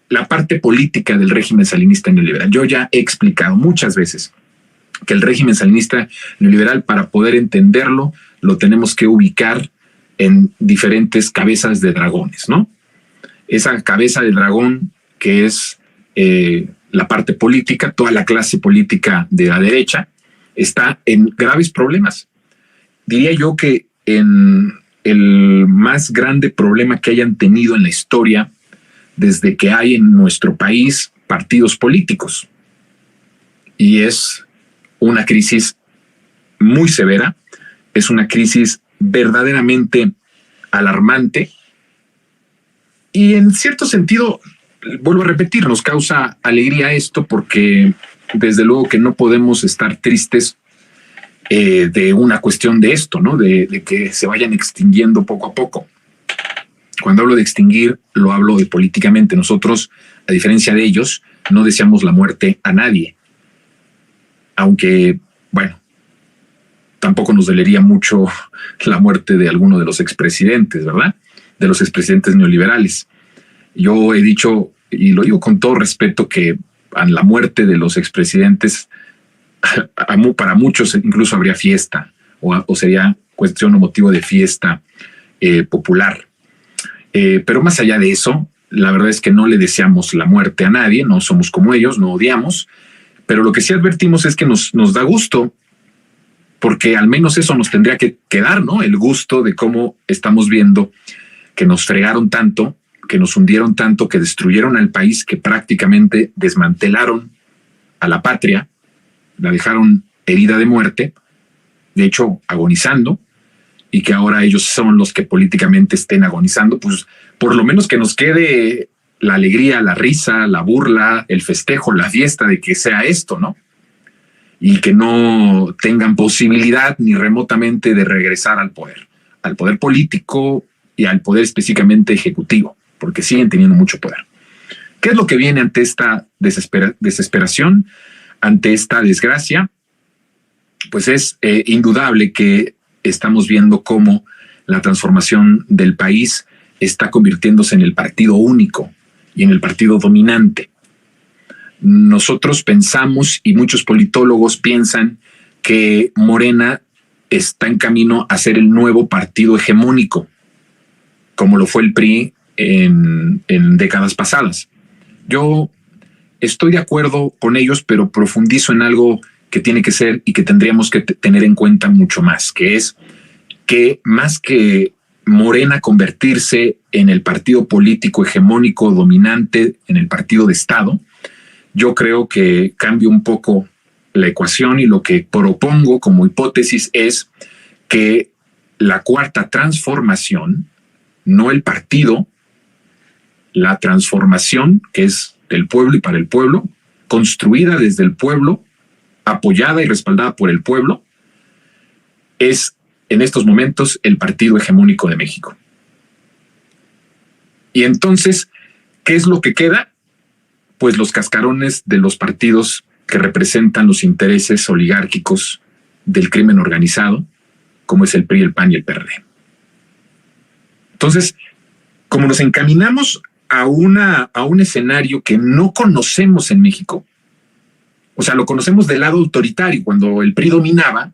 la parte política del régimen salinista neoliberal. Yo ya he explicado muchas veces que el régimen salinista neoliberal, para poder entenderlo, lo tenemos que ubicar en diferentes cabezas de dragones, ¿no? Esa cabeza de dragón que es la parte política, toda la clase política de la derecha, está en graves problemas. Diría yo que en el más grande problema que hayan tenido en la historia desde que hay en nuestro país partidos políticos. Y es una crisis muy severa, es una crisis verdaderamente alarmante y en cierto sentido, vuelvo a repetir, nos causa alegría esto porque desde luego que no podemos estar tristes de una cuestión de esto, ¿no? De que se vayan extinguiendo poco a poco. Cuando hablo de extinguir, lo hablo de políticamente. Nosotros, a diferencia de ellos, no deseamos la muerte a nadie. Aunque, bueno, tampoco nos dolería mucho la muerte de alguno de los expresidentes, ¿verdad? De los expresidentes neoliberales. Yo he dicho, y lo digo con todo respeto, que a la muerte de los expresidentes, para muchos incluso habría fiesta, o sería cuestión o motivo de fiesta popular. Pero más allá de eso, la verdad es que no le deseamos la muerte a nadie, no somos como ellos, no odiamos, pero lo que sí advertimos es que nos da gusto, porque al menos eso nos tendría que quedar, ¿no? El gusto de cómo estamos viendo que nos fregaron tanto, que nos hundieron tanto, que destruyeron al país, que prácticamente desmantelaron a la patria, la dejaron herida de muerte, de hecho agonizando, y que ahora ellos son los que políticamente estén agonizando, pues por lo menos que nos quede la alegría, la risa, la burla, el festejo, la fiesta de que sea esto, ¿no? Y que no tengan posibilidad ni remotamente de regresar al poder político y al poder específicamente ejecutivo, porque siguen teniendo mucho poder. ¿Qué es lo que viene ante esta desesperación, ante esta desgracia? Pues es indudable que estamos viendo cómo la transformación del país está convirtiéndose en el partido único y en el partido dominante. Nosotros pensamos, y muchos politólogos piensan, que Morena está en camino a ser el nuevo partido hegemónico, como lo fue el PRI en décadas pasadas. Yo estoy de acuerdo con ellos, pero profundizo en algo que tiene que ser y que tendríamos que tener en cuenta mucho más, que es que más que Morena convertirse en el partido político hegemónico dominante, en el partido de Estado, yo creo que cambia un poco la ecuación y lo que propongo como hipótesis es que la cuarta transformación, no el partido, la transformación que es del pueblo y para el pueblo, construida desde el pueblo, apoyada y respaldada por el pueblo, es en estos momentos el partido hegemónico de México. Y entonces, ¿qué es lo que queda? Pues los cascarones de los partidos que representan los intereses oligárquicos del crimen organizado, como es el PRI, el PAN y el PRD. Entonces, como nos encaminamos a un escenario que no conocemos en México, o sea, lo conocemos del lado autoritario. Cuando el PRI dominaba,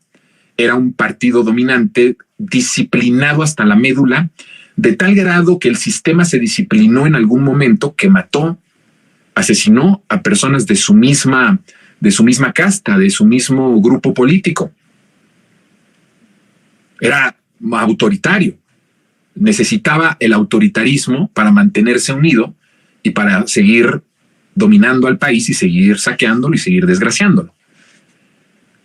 era un partido dominante, disciplinado hasta la médula, de tal grado que el sistema se disciplinó en algún momento, que mató, asesinó a personas de su misma casta, de su mismo grupo político. Era autoritario. Necesitaba el autoritarismo para mantenerse unido y para seguir dominando al país y seguir saqueándolo y seguir desgraciándolo.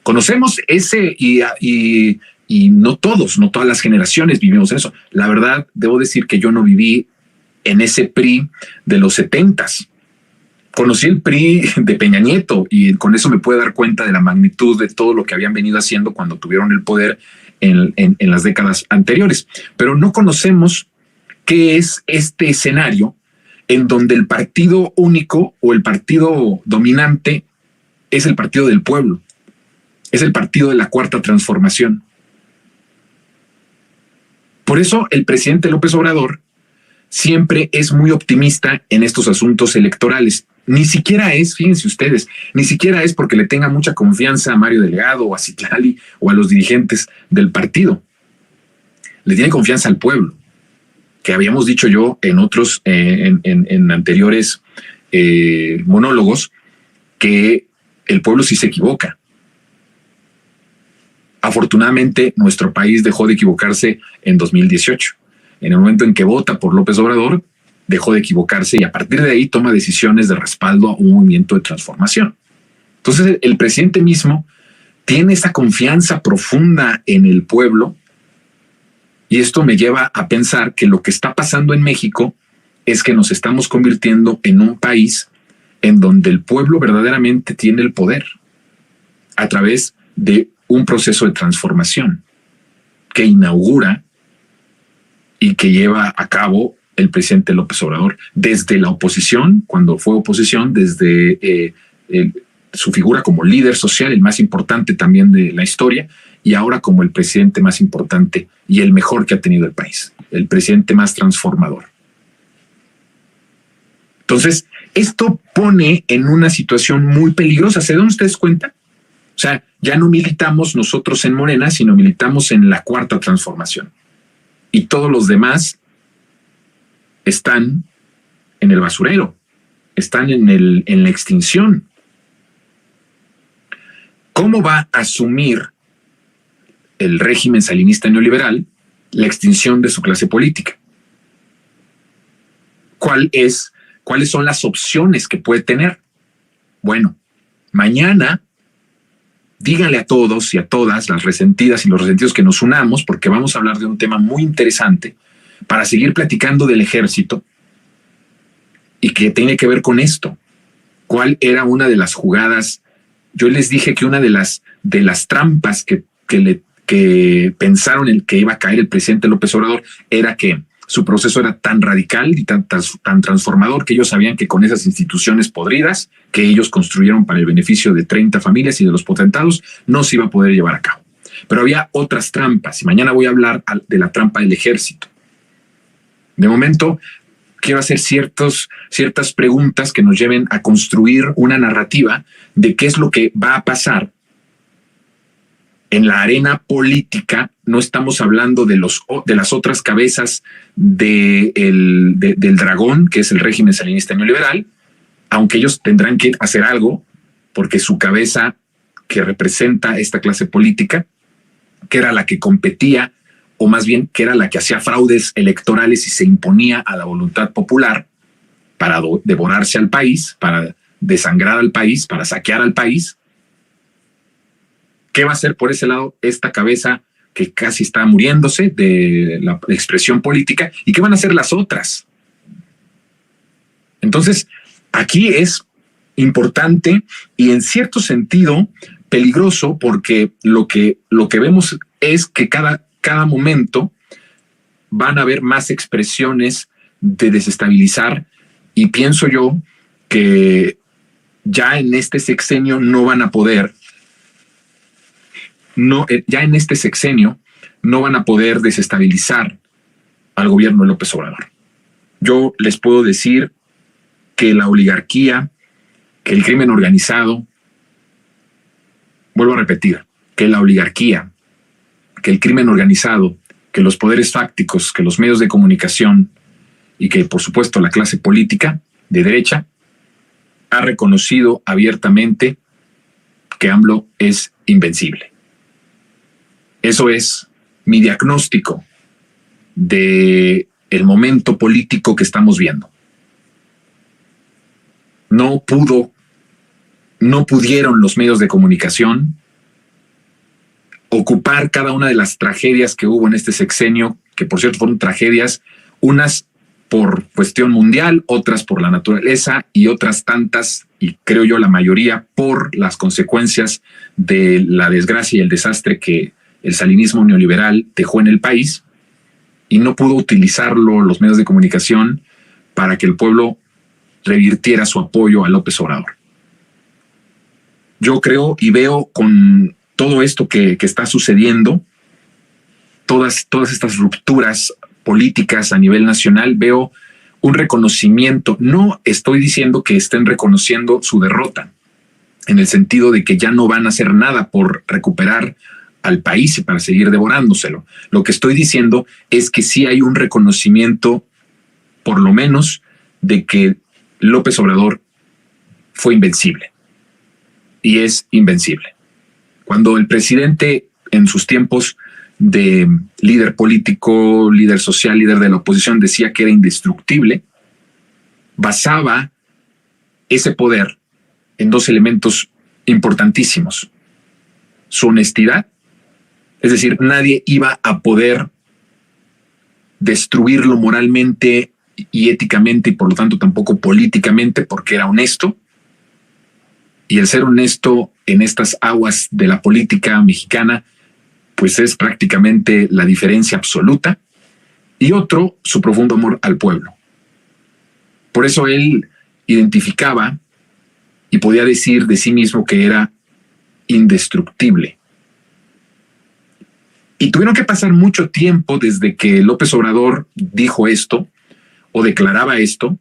Conocemos ese y no todas las generaciones vivimos en eso. La verdad, debo decir que yo no viví en ese PRI de los 70s. Conocí el PRI de Peña Nieto y con eso me puedo dar cuenta de la magnitud de todo lo que habían venido haciendo cuando tuvieron el poder en las décadas anteriores. Pero no conocemos qué es este escenario en donde el partido único o el partido dominante es el partido del pueblo, es el partido de la cuarta transformación. Por eso el presidente López Obrador siempre es muy optimista en estos asuntos electorales. Ni siquiera es, fíjense ustedes, ni siquiera es porque le tenga mucha confianza a Mario Delgado o a Citlali o a los dirigentes del partido. Le tiene confianza al pueblo, que habíamos dicho yo en otros, en anteriores monólogos, que el pueblo sí se equivoca. Afortunadamente, nuestro país dejó de equivocarse en 2018. En el momento en que vota por López Obrador, dejó de equivocarse y a partir de ahí toma decisiones de respaldo a un movimiento de transformación. Entonces, el presidente mismo tiene esa confianza profunda en el pueblo y esto me lleva a pensar que lo que está pasando en México es que nos estamos convirtiendo en un país en donde el pueblo verdaderamente tiene el poder a través de un proceso de transformación que inaugura y que lleva a cabo el presidente López Obrador desde la oposición, cuando fue oposición, desde su figura como líder social, el más importante también de la historia, y ahora como el presidente más importante y el mejor que ha tenido el país, el presidente más transformador. Entonces, esto pone en una situación muy peligrosa. ¿Se dan ustedes cuenta? O sea, ya no militamos nosotros en Morena, sino militamos en la cuarta transformación. Y todos los demás están en el basurero, están en la extinción. ¿Cómo va a asumir el régimen salinista neoliberal la extinción de su clase política? ¿Cuáles son las opciones que puede tener? Bueno, mañana díganle a todos y a todas las resentidas y los resentidos que nos unamos, porque vamos a hablar de un tema muy interesante para seguir platicando del ejército y que tiene que ver con esto. ¿Cuál era una de las jugadas? Yo les dije que una de las trampas que pensaron en que iba a caer el presidente López Obrador era que su proceso era tan radical y tan transformador que ellos sabían que con esas instituciones podridas que ellos construyeron para el beneficio de 30 familias y de los potentados no se iba a poder llevar a cabo. Pero había otras trampas y mañana voy a hablar de la trampa del ejército. De momento, quiero hacer ciertas preguntas que nos lleven a construir una narrativa de qué es lo que va a pasar en la arena política. No estamos hablando de las otras cabezas del dragón, que es el régimen salinista neoliberal, aunque ellos tendrán que hacer algo, porque su cabeza que representa esta clase política, que era la que competía, o más bien que era la que hacía fraudes electorales y se imponía a la voluntad popular para devorarse al país, para desangrar al país, para saquear al país. ¿Qué va a hacer por ese lado esta cabeza que casi está muriéndose de la expresión política? ¿Y qué van a hacer las otras? Entonces, aquí es importante y en cierto sentido peligroso, porque lo que vemos es que cada momento van a haber más expresiones de desestabilizar, y pienso yo que ya en este sexenio no van a poder desestabilizar al gobierno de López Obrador. Yo les puedo decir que la oligarquía, que el crimen organizado, vuelvo a repetir, que la oligarquía, que el crimen organizado, que los poderes fácticos, que los medios de comunicación y que, por supuesto, la clase política de derecha ha reconocido abiertamente que AMLO es invencible. Eso es mi diagnóstico de el momento político que estamos viendo. No pudieron los medios de comunicación ocupar cada una de las tragedias que hubo en este sexenio, que por cierto fueron tragedias, unas por cuestión mundial, otras por la naturaleza y otras tantas, y creo yo la mayoría, por las consecuencias de la desgracia y el desastre que el salinismo neoliberal dejó en el país, y no pudo utilizarlo los medios de comunicación para que el pueblo revirtiera su apoyo a López Obrador. Yo creo y veo con todo esto que está sucediendo, todas estas rupturas políticas a nivel nacional veo un reconocimiento. No estoy diciendo que estén reconociendo su derrota, en el sentido de que ya no van a hacer nada por recuperar al país y para seguir devorándoselo. Lo que estoy diciendo es que sí hay un reconocimiento, por lo menos, de que López Obrador fue invencible y es invencible. Cuando el presidente en sus tiempos de líder político, líder social, líder de la oposición decía que era indestructible, basaba ese poder en dos elementos importantísimos: su honestidad, es decir, nadie iba a poder destruirlo moralmente y éticamente y por lo tanto tampoco políticamente porque era honesto. Y el ser honesto en estas aguas de la política mexicana pues es prácticamente la diferencia absoluta. Y otro, su profundo amor al pueblo. Por eso él identificaba y podía decir de sí mismo que era indestructible. Y tuvieron que pasar mucho tiempo desde que López Obrador dijo esto o declaraba esto,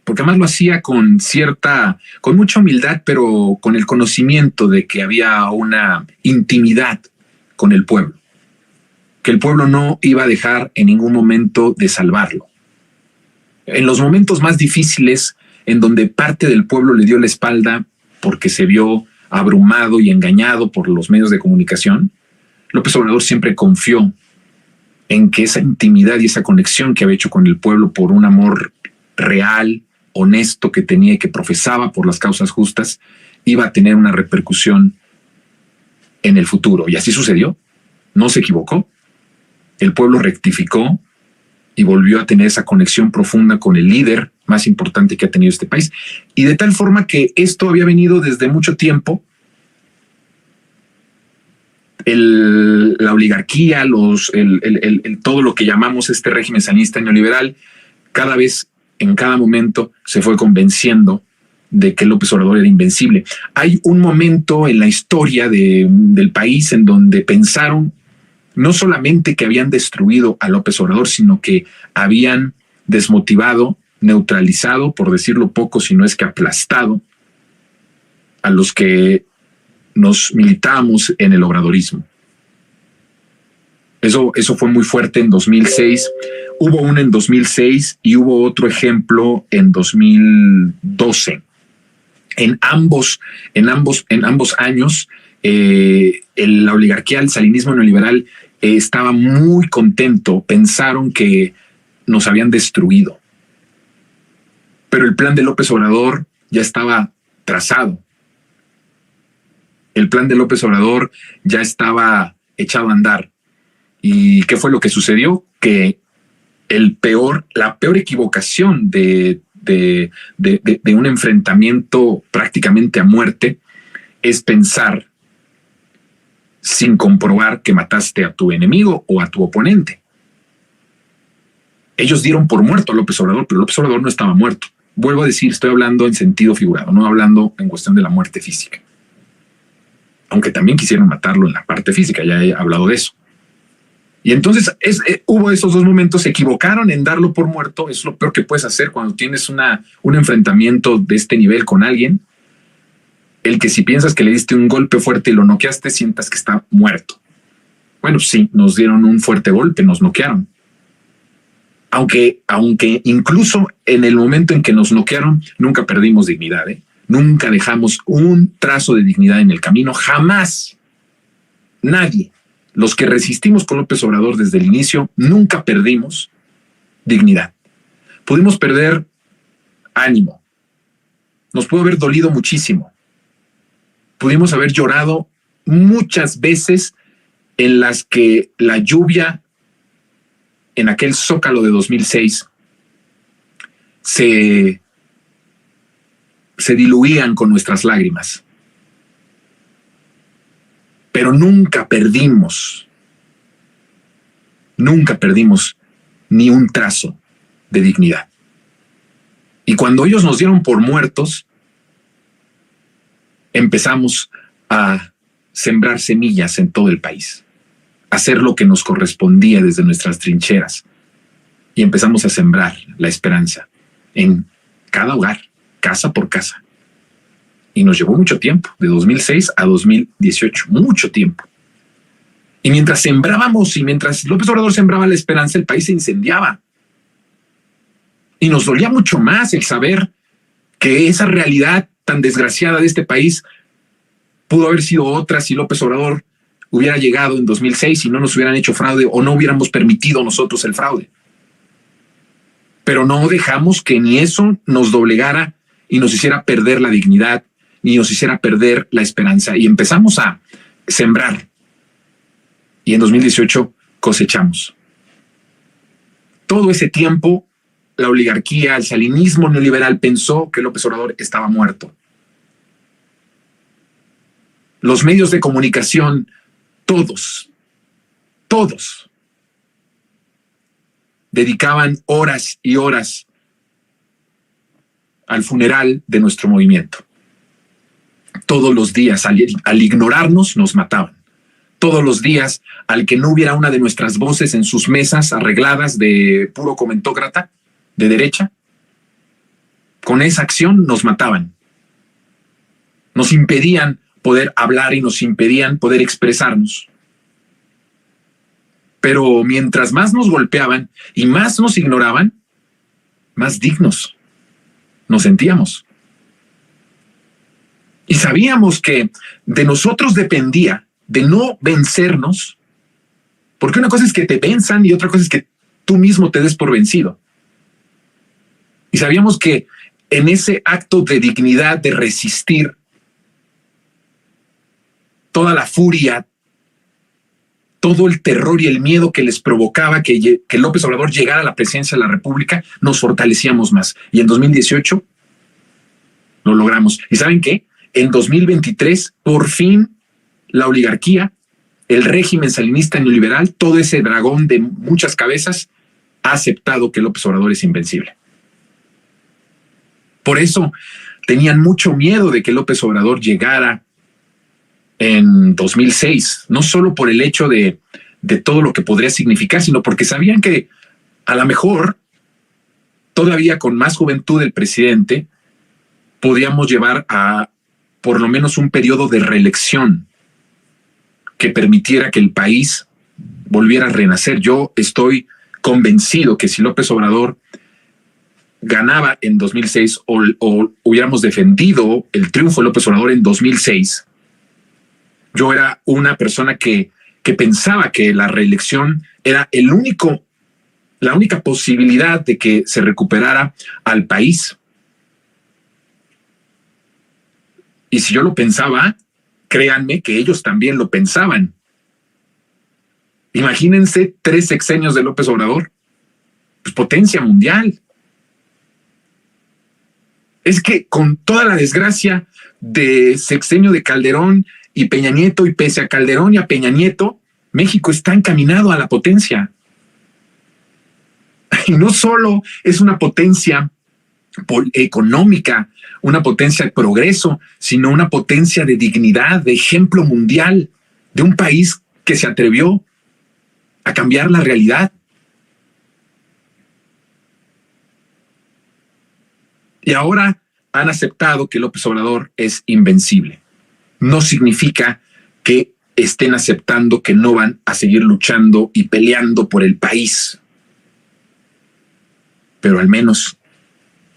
porque además lo hacía con mucha humildad, pero con el conocimiento de que había una intimidad con el pueblo, que el pueblo no iba a dejar en ningún momento de salvarlo. En los momentos más difíciles, en donde parte del pueblo le dio la espalda porque se vio abrumado y engañado por los medios de comunicación, López Obrador siempre confió en que esa intimidad y esa conexión que había hecho con el pueblo por un amor real, honesto que tenía y que profesaba por las causas justas, iba a tener una repercusión en el futuro. Y así sucedió. No se equivocó. El pueblo rectificó y volvió a tener esa conexión profunda con el líder más importante que ha tenido este país. Y de tal forma que esto había venido desde mucho tiempo. La oligarquía, todo lo que llamamos este régimen salinista neoliberal, cada vez, en cada momento, se fue convenciendo de que López Obrador era invencible. Hay un momento en la historia del país en donde pensaron no solamente que habían destruido a López Obrador, sino que habían desmotivado, neutralizado, por decirlo poco, si no es que aplastado, a los que nos militábamos en el obradorismo. Eso fue muy fuerte en 2006. Hubo uno en 2006 y hubo otro ejemplo en 2012. En ambos años, la oligarquía, el salinismo neoliberal estaba muy contento. Pensaron que nos habían destruido. Pero el plan de López Obrador ya estaba trazado. El plan de López Obrador ya estaba echado a andar. ¿Y qué fue lo que sucedió? Que la peor equivocación de un enfrentamiento prácticamente a muerte es pensar sin comprobar que mataste a tu enemigo o a tu oponente. Ellos dieron por muerto a López Obrador, pero López Obrador no estaba muerto. Vuelvo a decir, estoy hablando en sentido figurado, no hablando en cuestión de la muerte física. Aunque también quisieron matarlo en la parte física, ya he hablado de eso. Y entonces hubo esos dos momentos, se equivocaron en darlo por muerto. Es lo peor que puedes hacer cuando tienes un enfrentamiento de este nivel con alguien. El que si piensas que le diste un golpe fuerte y lo noqueaste, sientas que está muerto. Bueno, sí, nos dieron un fuerte golpe, nos noquearon. Aunque incluso en el momento en que nos noquearon, nunca perdimos dignidad, ¿eh? Nunca dejamos un trazo de dignidad en el camino, jamás. Nadie. Los que resistimos con López Obrador desde el inicio, nunca perdimos dignidad. Pudimos perder ánimo. Nos pudo haber dolido muchísimo. Pudimos haber llorado muchas veces en las que la lluvia en aquel Zócalo de 2006 se diluían con nuestras lágrimas. Pero nunca perdimos ni un trazo de dignidad. Y cuando ellos nos dieron por muertos, empezamos a sembrar semillas en todo el país, a hacer lo que nos correspondía desde nuestras trincheras, y empezamos a sembrar la esperanza en cada hogar, casa por casa. Y nos llevó mucho tiempo, de 2006 a 2018, mucho tiempo. Y mientras sembrábamos y mientras López Obrador sembraba la esperanza, el país se incendiaba. Y nos dolía mucho más el saber que esa realidad tan desgraciada de este país pudo haber sido otra si López Obrador hubiera llegado en 2006 y no nos hubieran hecho fraude o no hubiéramos permitido nosotros el fraude. Pero no dejamos que ni eso nos doblegara y nos hiciera perder la dignidad, ni nos hiciera perder la esperanza. Y empezamos a sembrar. Y en 2018 cosechamos. Todo ese tiempo, la oligarquía, el salinismo neoliberal pensó que López Obrador estaba muerto. Los medios de comunicación, todos, dedicaban horas y horas al funeral de nuestro movimiento. Todos los días, al ignorarnos, nos mataban. Todos los días, al que no hubiera una de nuestras voces en sus mesas arregladas de puro comentócrata, de derecha, con esa acción nos mataban. Nos impedían poder hablar y nos impedían poder expresarnos. Pero mientras más nos golpeaban y más nos ignoraban, más dignos nos sentíamos. Y sabíamos que de nosotros dependía de no vencernos, porque una cosa es que te venzan y otra cosa es que tú mismo te des por vencido. Y sabíamos que en ese acto de dignidad, de resistir, toda la furia, todo el terror y el miedo que les provocaba que López Obrador llegara a la presidencia de la República, nos fortalecíamos más. Y en 2018 lo logramos. ¿Y saben qué? En 2023, por fin, la oligarquía, el régimen salinista neoliberal, todo ese dragón de muchas cabezas, ha aceptado que López Obrador es invencible. Por eso tenían mucho miedo de que López Obrador llegara en 2006, no solo por el hecho de todo lo que podría significar, sino porque sabían que a lo mejor, todavía con más juventud del presidente, podíamos llevar a por lo menos un periodo de reelección que permitiera que el país volviera a renacer. Yo estoy convencido que si López Obrador ganaba en 2006 o hubiéramos defendido el triunfo de López Obrador en 2006, yo era una persona que pensaba que la reelección era la única posibilidad de que se recuperara al país. Y si yo lo pensaba, créanme que ellos también lo pensaban. Imagínense 3 sexenios de López Obrador, pues potencia mundial. Es que con toda la desgracia de sexenio de Calderón y Peña Nieto, y pese a Calderón y a Peña Nieto, México está encaminado a la potencia. Y no solo es una potencia económica, una potencia de progreso, sino una potencia de dignidad, de ejemplo mundial, de un país que se atrevió a cambiar la realidad. Y ahora han aceptado que López Obrador es invencible. No significa que estén aceptando que no van a seguir luchando y peleando por el país. Pero al menos,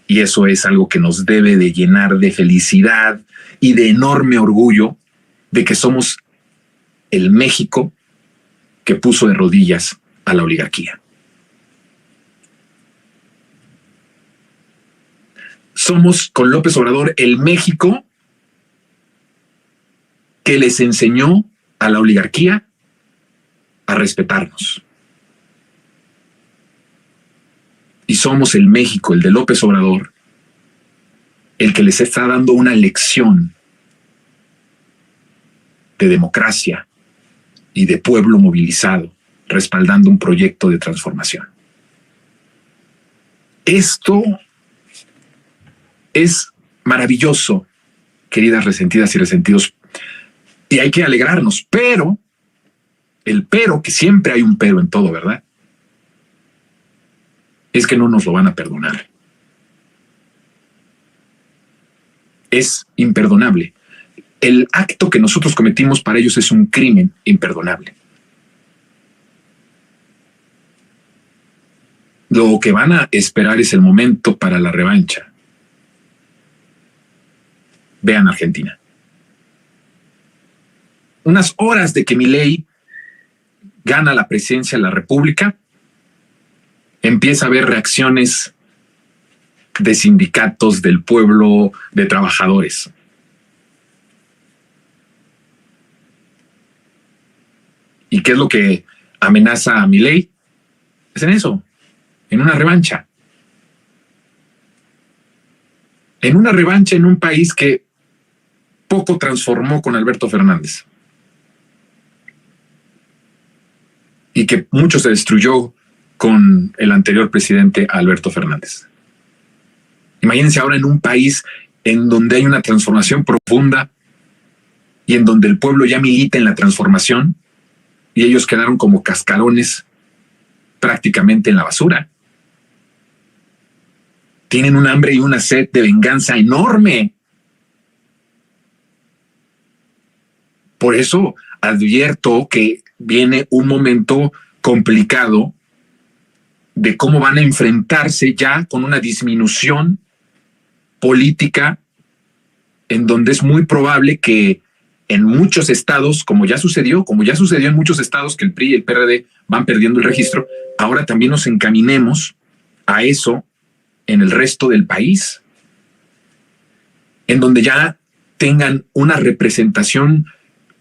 y eso es algo que nos debe de llenar de felicidad y de enorme orgullo, de que somos el México que puso de rodillas a la oligarquía. Somos con López Obrador el México que les enseñó a la oligarquía a respetarnos. Y somos el México, el de López Obrador, el que les está dando una lección de democracia y de pueblo movilizado, respaldando un proyecto de transformación. Esto es maravilloso, queridas resentidas y resentidos, y hay que alegrarnos, pero, que siempre hay un pero en todo, ¿verdad? es que no nos lo van a perdonar. Es imperdonable. El acto que nosotros cometimos para ellos es un crimen imperdonable. Lo que van a esperar es el momento para la revancha. Vean Argentina. Unas horas de que Milei gana la presidencia de la República, empieza a haber reacciones de sindicatos, del pueblo, de trabajadores. ¿Y qué es lo que amenaza a Milei? Es en eso, en una revancha. En una revancha en un país que poco transformó con Alberto Fernández. Y que mucho se destruyó con el anterior presidente Alberto Fernández. Imagínense ahora en un país en donde hay una transformación profunda y en donde el pueblo ya milita en la transformación y ellos quedaron como cascarones prácticamente en la basura. Tienen un hambre y una sed de venganza enorme. Por eso advierto que viene un momento complicado de cómo van a enfrentarse ya con una disminución política en donde es muy probable que en muchos estados, como ya sucedió en muchos estados que el PRI y el PRD van perdiendo el registro, ahora también nos encaminemos a eso en el resto del país, en donde ya tengan una representación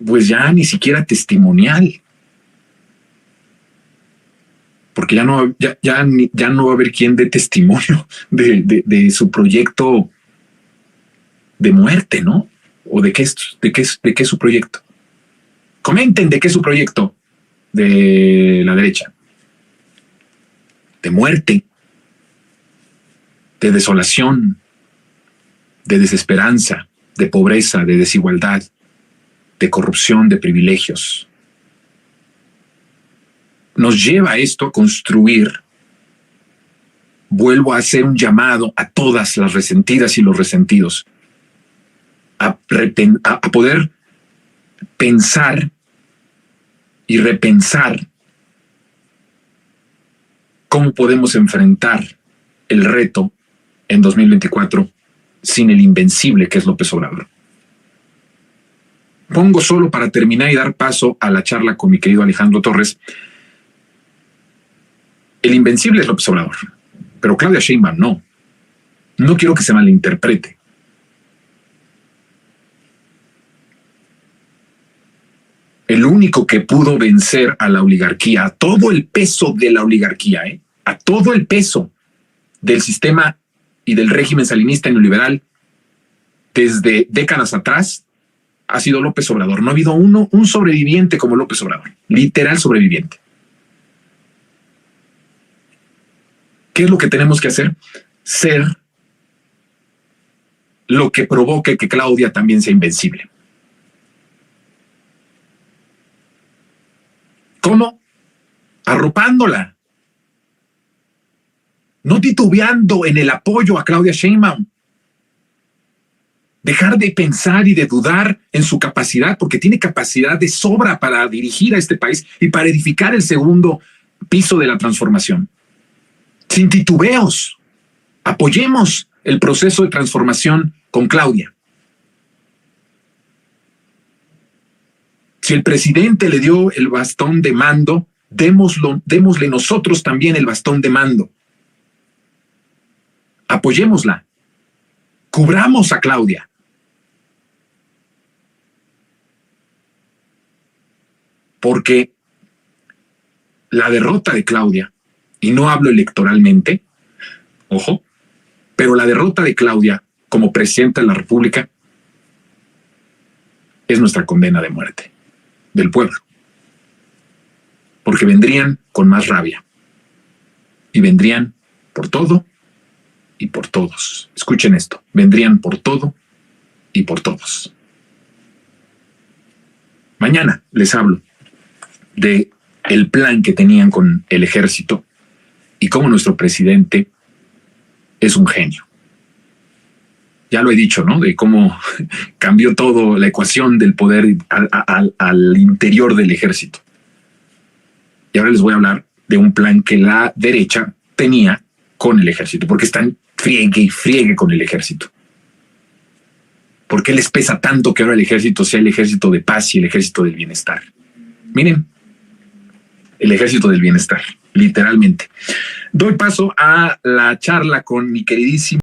pues ya ni siquiera testimonial, porque ya no va a haber quien dé testimonio de su proyecto de muerte, ¿no? ¿O de qué es su proyecto? Comenten de qué es su proyecto de la derecha. De muerte, de desolación, de desesperanza, de pobreza, de desigualdad, de corrupción, de privilegios. Nos lleva esto a construir. Vuelvo a hacer un llamado a todas las resentidas y los resentidos a poder pensar y repensar cómo podemos enfrentar el reto en 2024 sin el invencible que es López Obrador. Pongo solo para terminar y dar paso a la charla con mi querido Alejandro Torres. El invencible es López Obrador, pero Claudia Sheinbaum no. No quiero que se malinterprete. El único que pudo vencer a la oligarquía, a todo el peso de la oligarquía, a todo el peso del sistema y del régimen salinista y neoliberal desde décadas atrás, ha sido López Obrador. No ha habido un sobreviviente como López Obrador, literal sobreviviente. ¿Qué es lo que tenemos que hacer? Ser lo que provoque que Claudia también sea invencible. ¿Cómo? Arropándola. No titubeando en el apoyo a Claudia Sheinbaum. Dejar de pensar y de dudar en su capacidad, porque tiene capacidad de sobra para dirigir a este país y para edificar el segundo piso de la transformación. Sin titubeos, apoyemos el proceso de transformación con Claudia. Si el presidente le dio el bastón de mando, démosle nosotros también el bastón de mando. Apoyémosla. Cubramos a Claudia. Porque la derrota de Claudia, y no hablo electoralmente, ojo, pero la derrota de Claudia como presidenta de la República es nuestra condena de muerte del pueblo. Porque vendrían con más rabia y vendrían por todo y por todos. Escuchen esto, vendrían por todo y por todos. Mañana les hablo de el plan que tenían con el ejército y cómo nuestro presidente es un genio. Ya lo he dicho, ¿no? De cómo cambió todo la ecuación del poder al interior del ejército. Y ahora les voy a hablar de un plan que la derecha tenía con el ejército, porque están friegue y friegue con el ejército. ¿Por qué les pesa tanto que ahora el ejército sea el ejército de paz y el ejército del bienestar? Miren, el ejército del bienestar, literalmente. Doy paso a la charla con mi queridísimo